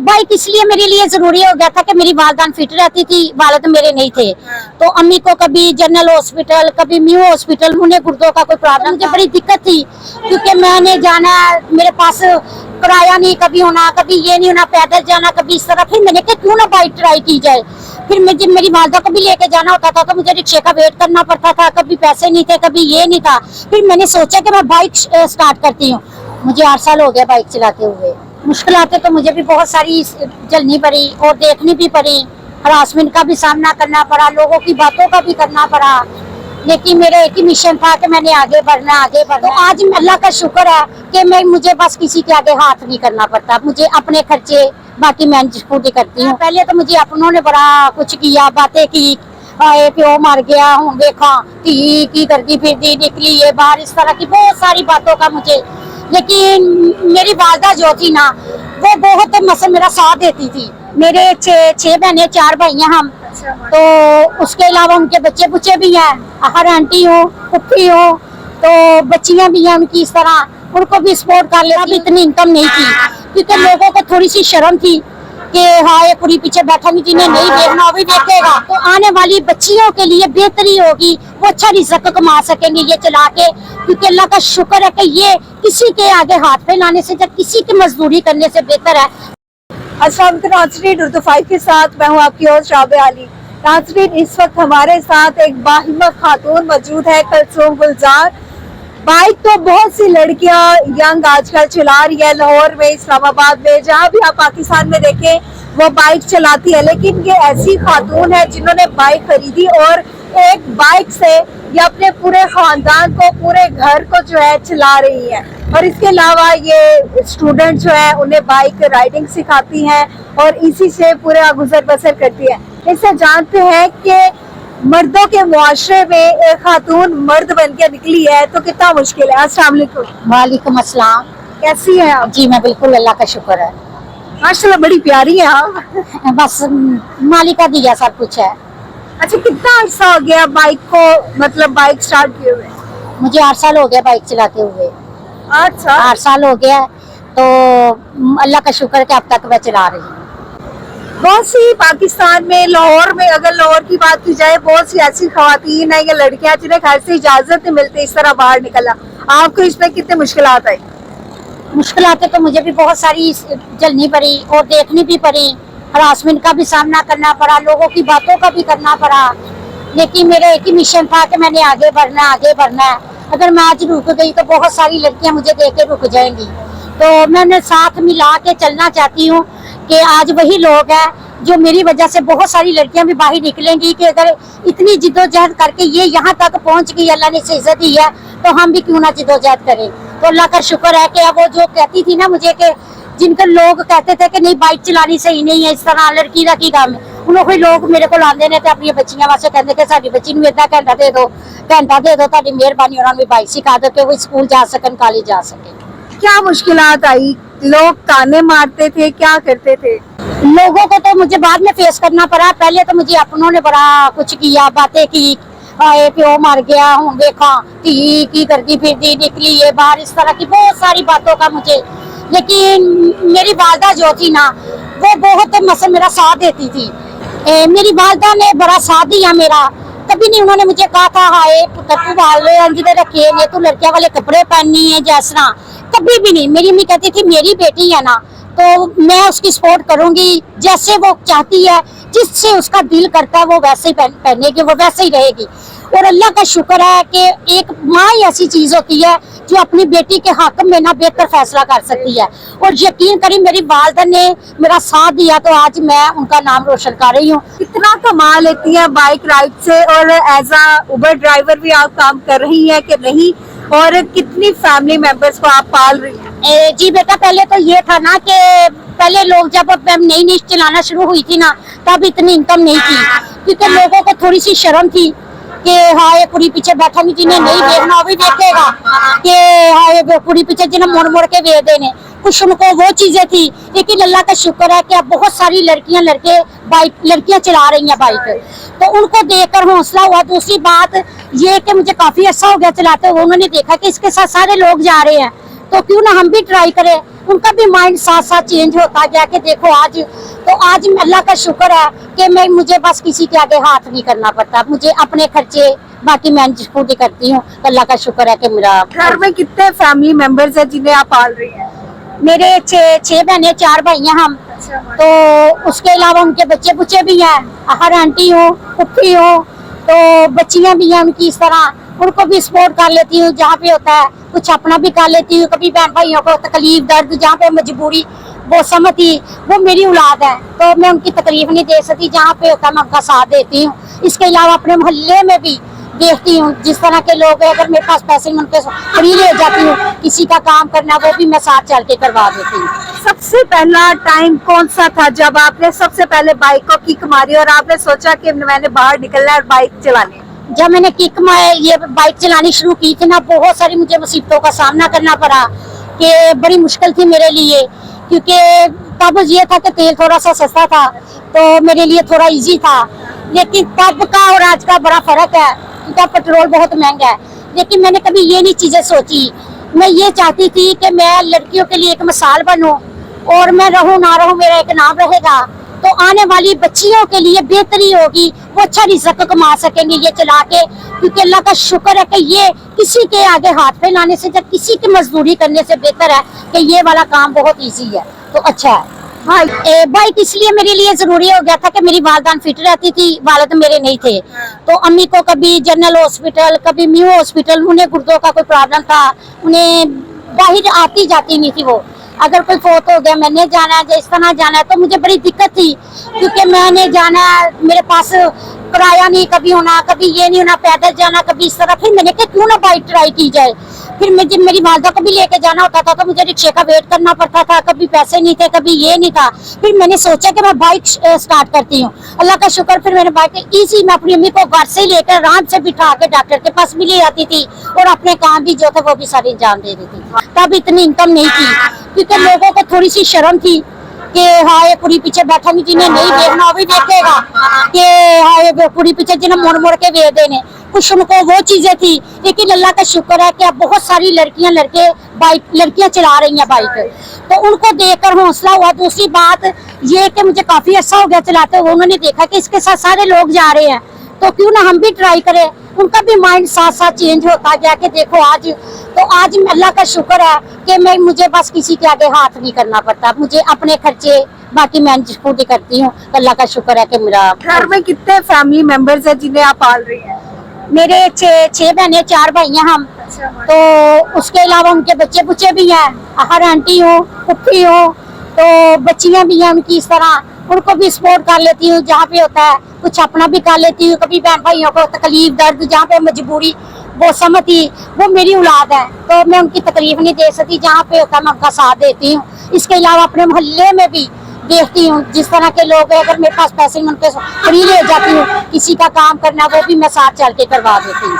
Bike इसलिए मेरे लिए जरूरी हो गया था कि मेरी वालदान फिट रहती थी, वालिद मेरे नहीं थे। तो अम्मी को कभी जनरल हॉस्पिटल, कभी म्यू हॉस्पिटल, उन्हें गुर्दों का कोई प्रॉब्लम, मुझे बड़ी दिक्कत थी क्योंकि मैंने जाना, मेरे पास किराया नहीं कभी होना, कभी ये नहीं होना, पैदल जाना, कभी इस तरह। फिर मैंने कहा क्यों ना बाइक ट्राई की जाए। फिर मुझे मेरी वालदा को भी लेके जाना होता था तो मुझे रिक्शे का वेट करना पड़ता था, कभी पैसे नहीं थे, कभी ये नहीं था। फिर मैंने सोचा कि मैं बाइक स्टार्ट करती हूँ। मुझे 8 साल हो गया बाइक चलाते हुए। मुश्किलातें तो मुझे भी बहुत सारी झेलनी पड़ी और देखनी भी पड़ी, हरासमेंट का भी सामना करना पड़ा, लोगों की बातों का भी करना पड़ा, लेकिन मेरा एक ही मिशन था कि मैंने आगे बढ़ना, आगे बढ़ना। तो आज अल्लाह का शुक्र है कि मुझे बस किसी के आगे हाथ नहीं करना पड़ता, मुझे अपने खर्चे बाकी मैं पूरी करती हूँ। पहले तो मुझे अपनों ने बड़ा कुछ किया, बातें की, आए प्यो मर गया हूँ देखा की करती फिरती निकली ये बाहर, इस तरह की बहुत सारी बातों का मुझे। लेकिन मेरी वालदा जो थी ना वो बहुत मतलब मेरा साथ देती थी। मेरे 6 बहनें 4 भाई हैं हम, तो उसके अलावा उनके बच्चे बुच्चे भी हैं, हर आंटी हो पुप्पी हो तो बच्चियां भी हैं उनकी, इस तरह उनको भी सपोर्ट कर लेता। भी इतनी इनकम नहीं थी क्योंकि लोगों को थोड़ी सी शर्म थी कि हाँ ये कुड़ी पीछे बैठा नहीं, जिन्हें नहीं देखना वो भी देखेगा। तो आने वाली बच्चियों के लिए बेहतरी होगी, वो अच्छा रिज़्क कमा सकेंगे ये चला के, क्योंकि अल्लाह का शुक्र है कि ये किसी के आगे हाथ फैलाने से, जब किसी की मजदूरी करने से बेहतर है। अस्सलाम नाज़रीन, उर्दू 5 के साथ मैं हूँ आपकी होस्ट राबिया अली। नाज़रीन, इस वक्त हमारे साथ एक बाहिम्मत खातून मौजूद है, कलसूम गुलजार। बाइक तो बहुत सी लड़कियां यंग आजकल चला रही है, लाहौर में, इस्लामाबाद में, जहाँ भी आप पाकिस्तान में देखें वो बाइक चलाती है। लेकिन ये ऐसी खातून है जिन्होंने बाइक खरीदी और एक बाइक से ये अपने पूरे खानदान को, पूरे घर को जो है चला रही है। और इसके अलावा ये स्टूडेंट जो है उन्हें बाइक राइडिंग सिखाती हैं और इसी से पूरा गुजर बसर करती है। इससे जानते हैं कि मर्दों के मुआशरे में एक खातून मर्द बन के निकली है तो कितना मुश्किल है। अस्सलाम वालेकुम। वालेकुम अस्सलाम। कैसी है आप? जी मैं बिल्कुल, अल्लाह का शुक्र है। माशाल्लाह बड़ी प्यारी है आप। बस मालिक का दिया सब कुछ है। अच्छा, कितना अर्सा हो गया बाइक को, मतलब बाइक स्टार्ट किए हुए? मुझे 8 साल हो गया बाइक चलाते हुए। 8 साल हो गया, तो अल्लाह का शुक्र है कि अब तक मैं चला रही हूँ। बहुत सी पाकिस्तान में, लाहौर में, अगर लाहौर की बात की जाए, बहुत सी ऐसी खवातीन है या लड़कियां जिन्हें घर से इजाजत नहीं मिलती इस तरह बाहर निकलना। आपको इसमें कितनी मुश्किलात आई? मुश्किलातें तो मुझे भी बहुत सारी झेलनी पड़ी और देखनी भी पड़ी, हरासमेंट का भी सामना करना पड़ा, लोगों की बातों का भी करना पड़ा, लेकिन मेरा एक ही मिशन था कि मैंने आगे बढ़ना, आगे बढ़ना है। अगर मैं आज रुक गई तो बहुत सारी लड़कियां मुझे देख के रुक जाएंगी। तो मैंने साथ मिला के चलना चाहती हूँ कि आज वही लोग हैं जो मेरी वजह से बहुत सारी लड़कियां भी बाहर निकलेंगी कि अगर इतनी जिद्दोजहद करके ये यहाँ तक पहुँच गई, अल्लाह ने इसे इज्जत दी है, तो हम भी क्यों ना जिद्दोजहद करें। तो अल्लाह का शुक्र है कि वो जो कहती थी ना मुझे कि जिनके लोग कहते थे कि नहीं बाइक चलानी सही नहीं है, इस तरह लड़की का की काम है, उन्होंने लोग मेरे को आते ने अपनी बच्चियां वास्ते कहते कि साडी बच्ची नूं इतना घंटा दे दो, ताड़ी मेहरबानी, उन्होंने भी बाइक सिखा दो कि वो स्कूल जा सकन, कॉलेज जा सके। क्या मुश्किलात आई? लोग ताने मारते थे, क्या करते थे? लोगों को तो मुझे बाद में फेस करना पड़ा। पहले तो मुझे अपनों ने बड़ा कुछ किया, बातें की, आए प्यो मर गया हूँ देखा की करती फिरती निकली ये बाहर, इस तरह की बहुत सारी बातों का मुझे। लेकिन मेरी वालदा जो थी ना वो बहुत मतलब मेरा साथ देती थी। मेरी वालदा ने बड़ा साथ दिया मेरा। कभी नहीं उन्होंने मुझे कहा था हाय तू वाले अंजदे रखे ये तू लड़कियां वाले कपड़े पहननी है जैसा, कभी भी नहीं। मेरी अम्मी कहती थी मेरी बेटी है ना तो मैं उसकी सपोर्ट करूंगी, जैसे वो चाहती है, जिससे उसका दिल करता है वो वैसे ही पहनेगी, वो वैसे ही रहेगी। और अल्लाह का शुक्र है कि एक माँ ही ऐसी चीज होती है जो अपनी बेटी के हक में ना बेहतर फैसला कर सकती है। और यकीन करी मेरी वालदा ने मेरा साथ दिया तो आज मैं उनका नाम रोशन कर रही हूँ। कितना कमा लेती है बाइक राइड से, और एज अ उबर ड्राइवर भी आप काम कर रही है कि नहीं, और कितनी फैमिली मेंबर्स को आप पाल रही हैं? जी बेटा, पहले तो ये था ना कि पहले लोग जब नई नई चलाना शुरू हुई थी ना तब इतनी इनकम नहीं थी, क्योंकि लोगों को थोड़ी सी शर्म थी कि हाँ ये कुड़ी पीछे बैठा नहीं, जिन्हें नहीं देखना वो भी देखेगा कि हाँ ये कुड़ी पीछे जिन्हें मुड़ मुड़ के वे देने, कुछ उनको वो चीजें थी। लेकिन अल्लाह का शुक्र है कि अब बहुत सारी लड़कियां चला रही हैं बाइक, तो उनको देखकर हौसला हुआ। दूसरी बात ये कि मुझे काफी अच्छा हो गया चलाते हुए, उन्होंने देखा कि इसके साथ सारे लोग जा रहे हैं तो क्यों ना हम भी ट्राई करें। उनका भी माइंड साथ साथ चेंज होता गया कि देखो आज तो आज अल्लाह का शुक्र है कि मैं मुझे बस किसी के आगे हाथ नहीं करना पड़ता, मुझे अपने खर्चे बाकी मैनेज खुद ही करती हूँ। अल्लाह का शुक्र है कि मेरा घर में कितने फैमिली मेंबर्स हैं जिन्हें आप पाल रही हैं? मेरे छह बहनें 4 भाई हैं हम, तो उसके अलावा उनके बच्चे बुच्चे भी हैं, हर आंटी हो पुप्पी हो, तो बच्चियां भी हैं उनकी, इस तरह उनको भी सपोर्ट कर लेती हूँ जहाँ पे होता है, कुछ अपना भी कर लेती हूँ। कभी बहन भाइयों को तकलीफ दर्द जहाँ पे मजबूरी वो समझती, वो मेरी औलाद है तो मैं उनकी तकलीफ नहीं दे सकती, जहाँ पे होता है मैं उनका साथ देती हूँ। इसके अलावा अपने मोहल्ले में भी देखती हूँ जिस तरह के लोग हैं, अगर मेरे पास पैसे नहीं उनके फ्री ले जाती हूँ, किसी का काम करना वो भी मैं साथ चल के करवा देती हूँ। सबसे पहला टाइम कौन सा था जब आपने सबसे पहले बाइक को किक मारी और आपने सोचा कि मैंने बाहर निकलना है और बाइक चलानी है? जब मैंने किक ये बाइक चलानी शुरू की थी ना, बहुत सारी मुझे मुसीबतों का सामना करना पड़ा कि बड़ी मुश्किल थी मेरे लिए, क्योंकि तब ये था कि तेल थोड़ा सा सस्ता था तो मेरे लिए थोड़ा इजी था, लेकिन तब का और आज का बड़ा फर्क है क्योंकि पेट्रोल बहुत महंगा है। लेकिन मैंने कभी ये नहीं चीजें सोची, मैं ये चाहती थी कि मैं लड़कियों के लिए एक मिसाल बनूं और मैं रहूं ना रहूं मेरा एक नाम रहेगा, तो आने वाली बच्चियों के लिए बेहतरी होगी, वो अच्छा रिज़्क कमा सकेंगे ये चला के, क्योंकि अल्लाह का शुक्र है कि ये किसी के आगे हाथ फैलाने से, जब किसी की मजदूरी करने से बेहतर है कि ये वाला काम बहुत इजी है, तो अच्छा है। हाँ, बाइक इसलिए मेरे लिए जरूरी हो गया था कि मेरी वालदान फिट रहती थी, वालिद मेरे नहीं थे, तो अम्मी को कभी जनरल हॉस्पिटल कभी न्यू हॉस्पिटल, उन्हें गुर्दों का कोई प्रॉब्लम था, उन्हें बाहर आती जाती नहीं थी, वो अगर कोई फोत हो गया मैंने जाना है इस तरह जाना है, तो मुझे बड़ी दिक्कत थी क्योंकि मैंने जाना है, मेरे पास किराया नहीं कभी होना, कभी ये नहीं होना, पैदल जाना कभी इस तरह। फिर मैंने कहा क्यों ना बाइक ट्राई की जाए। फिर मैं जब मेरी वालदा को भी लेके जाना होता था तो मुझे रिक्शे का वेट करना पड़ता था, कभी पैसे नहीं थे कभी ये नहीं था। फिर मैंने सोचा कि मैं बाइक स्टार्ट करती हूँ, अल्लाह का शुक्र फिर मैंने बाइक इजी, मैं अपनी अम्मी को घर से ही लेकर आराम से बिठा के डॉक्टर के पास भी ले जाती थी और अपने काम भी जो थे वो भी सारे अंजाम दे देती थी। तब इतनी इनकम नहीं थी क्योंकि लोगों को थोड़ी सी शर्म थी कि हाँ ये कुड़ी पीछे बैठा नहीं, जिन्हें नहीं देखना वो भी देखेगा कि हाँ ये कुड़ी पीछे जिन्हें मुड़ मुड़ के वे देने, कुछ उनको वो चीजें थी। लेकिन अल्लाह का शुक्र है कि अब बहुत सारी लड़के लड़कियां चला रही हैं बाइक, तो उनको देखकर हौसला हुआ। दूसरी बात ये कि मुझे काफी अच्छा हो गया चलाते हुए, उन्होंने देखा कि इसके साथ सारे लोग जा रहे हैं तो क्यों ना हम भी ट्राई करें। उनका भी माइंड साथ साथ चेंज होता गया कि देखो आज तो आज अल्लाह का शुक्र है कि मुझे बस किसी के आगे हाथ नहीं करना पड़ता, मुझे अपने खर्चे बाकी मैनेज खुद ही करती हूँ। अल्लाह का शुक्र है कि मेरा घर में कितने फैमिली मेंबर्स हैं जिन्हें आप पाल रही हैं? मेरे छह बहनें 4 भाई हैं हम, तो उसके अलावा उनके बच्चे बुच्चे भी हैं, हर आंटी हो पुप्पी हो, तो बच्चियां भी हैं उनकी, इस तरह उनको भी सपोर्ट कर लेती हूँ जहाँ पे होता है, कुछ अपना भी कर लेती हूँ। कभी बहन भाइयों को तकलीफ दर्द जहाँ पे मजबूरी वो समझती, वो मेरी औलाद है तो मैं उनकी तकलीफ नहीं दे सकती, जहाँ पे होता है मैं उनका साथ देती हूँ। इसके अलावा अपने मोहल्ले में भी देखती हूँ जिस तरह के लोग हैं, अगर मेरे पास पैसे नहीं उनके फ्री ले जाती हूँ, किसी का काम करना वो भी मैं साथ चल के करवा देती हूँ।